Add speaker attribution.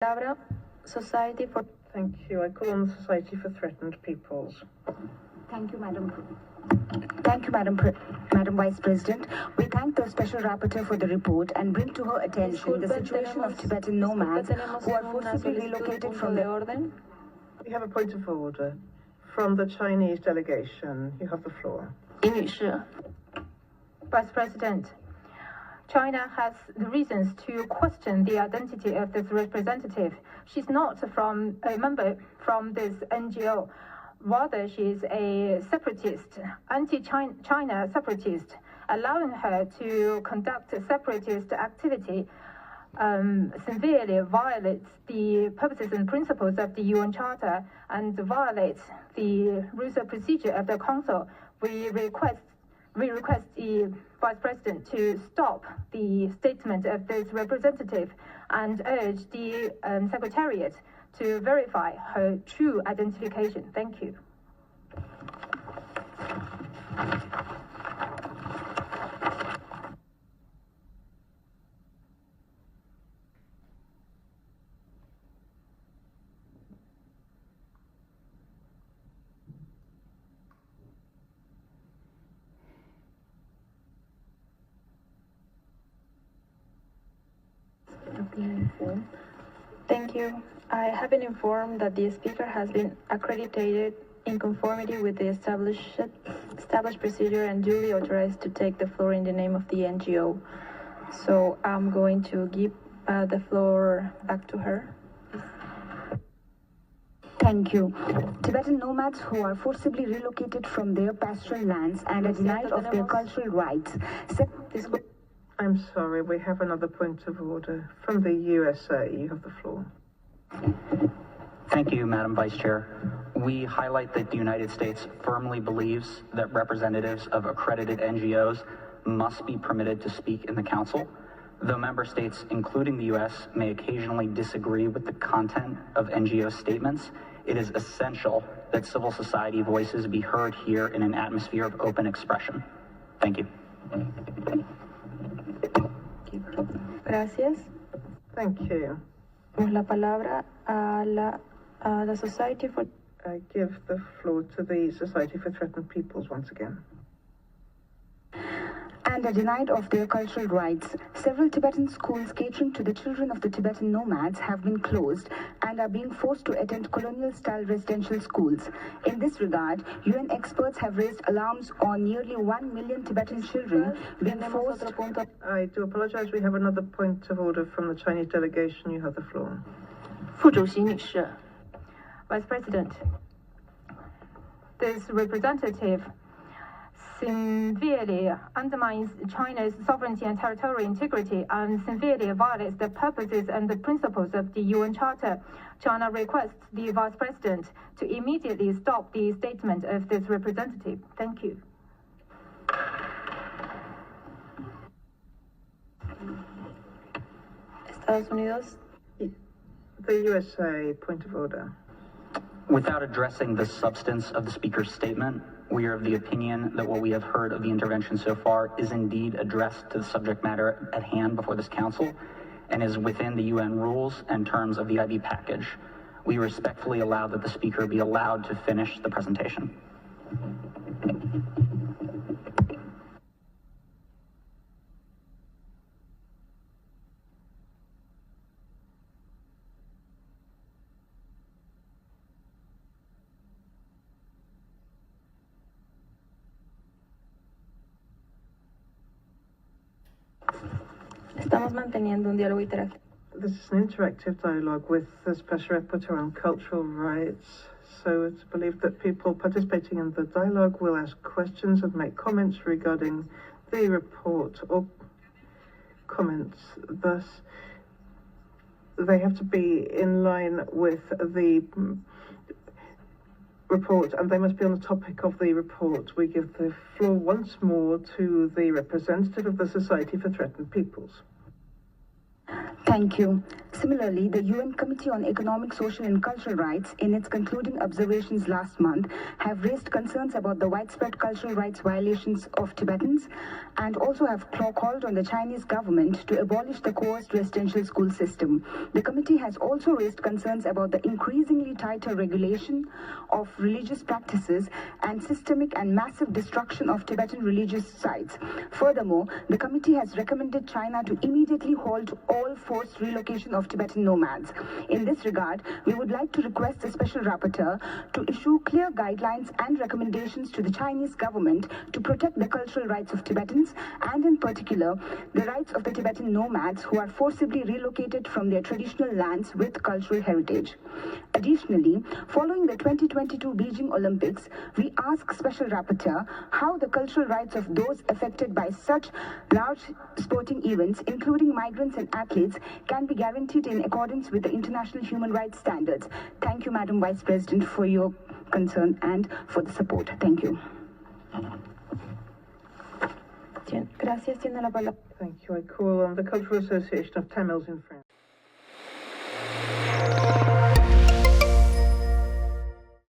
Speaker 1: Palabra, Society for...
Speaker 2: Thank you. I call on the Society for Threatened Peoples.
Speaker 3: Thank you, Madam. Madam Vice President. We thank the Special Rapporteur for the report and bring to her attention the situation of Tibetan nomads who are forcibly relocated from the orden.
Speaker 2: We have a point of order from the Chinese delegation. You have the floor.
Speaker 4: Vice President, China has the reasons to question the identity of this representative. She's not a member from this NGO. Rather, she is a separatist, anti-China separatist. Allowing her to conduct separatist activity severely violates the purposes and principles of the UN Charter and violates the rules of procedure of the Council. We request the Vice President to stop the statement of this representative and urge the Secretariat to verify her true identification. Thank you.
Speaker 1: Thank you. I have been informed that the speaker has been accredited in conformity with the established procedure and duly authorized to take the floor in the name of the NGO. So I'm going to give the floor back to her.
Speaker 3: Thank you. Tibetan nomads who are forcibly relocated from their pastoral lands and are denied of their cultural rights.
Speaker 2: I'm sorry, we have another point of order from the USA. You have the floor.
Speaker 5: Thank you, Madam Vice Chair. We highlight that the United States firmly believes that representatives of accredited NGOs must be permitted to speak in the Council. Though member states, including the U.S., may occasionally disagree with the content of NGO statements, it is essential that civil society voices be heard here in an atmosphere of open expression. Thank you.
Speaker 1: Gracias.
Speaker 2: Thank you.
Speaker 1: La palabra a la Society for...
Speaker 2: I give the floor to the Society for Threatened Peoples once again.
Speaker 3: And are denied of their cultural rights. Several Tibetan schools catering to the children of the Tibetan nomads have been closed and are being forced to attend colonial-style residential schools. In this regard, UN experts have raised alarms on nearly 1 million Tibetan children being forced...
Speaker 2: I do apologize. We have another point of order from the Chinese delegation. You have the floor.
Speaker 4: Vice President, this representative severely undermines China's sovereignty and territorial integrity and severely violates the purposes and the principles of the UN Charter. China requests the Vice President to immediately stop the statement of this representative. Thank you.
Speaker 1: Estados Unidos.
Speaker 2: The USA, point of order.
Speaker 5: Without addressing the substance of the speaker's statement, we are of the opinion that what we have heard of the intervention so far is indeed addressed to the subject matter at hand before this Council and is within the UN rules and terms of the IB package. We respectfully allow that the speaker be allowed to finish the presentation.
Speaker 1: Estamos manteniendo un diálogo interactivo.
Speaker 2: This is an interactive dialogue with the Special Rapporteur on cultural rights. So it's believed that people participating in the dialogue will ask questions and make comments regarding the report or comments. Thus, they have to be in line with the report and they must be on the topic of the report. We give the floor once more to the representative of the Society for Threatened Peoples.
Speaker 3: Thank you. Similarly, the UN Committee on Economic, Social and Cultural Rights, in its concluding observations last month, have raised concerns about the widespread cultural rights violations of Tibetans and also have called on the Chinese government to abolish the coerced residential school system. The committee has also raised concerns about the increasingly tighter regulation of religious practices and systemic and massive destruction of Tibetan religious sites. Furthermore, the committee has recommended China to immediately halt all forced relocation of Tibetan nomads. In this regard, we would like to request the Special Rapporteur to issue clear guidelines and recommendations to the Chinese government to protect the cultural rights of Tibetans and in particular the rights of the Tibetan nomads who are forcibly relocated from their traditional lands with cultural heritage. Additionally, following the 2022 Beijing Olympics, we ask Special Rapporteur how the cultural rights of those affected by such large sporting events, including migrants and athletes, can be guaranteed in accordance with the international human rights standards. Thank you, Madam Vice President, for your concern and for the support. Thank you.
Speaker 1: Gracias. Tiene la palabra.
Speaker 2: Thank you. I call on the Cultural Association of Tamils in France.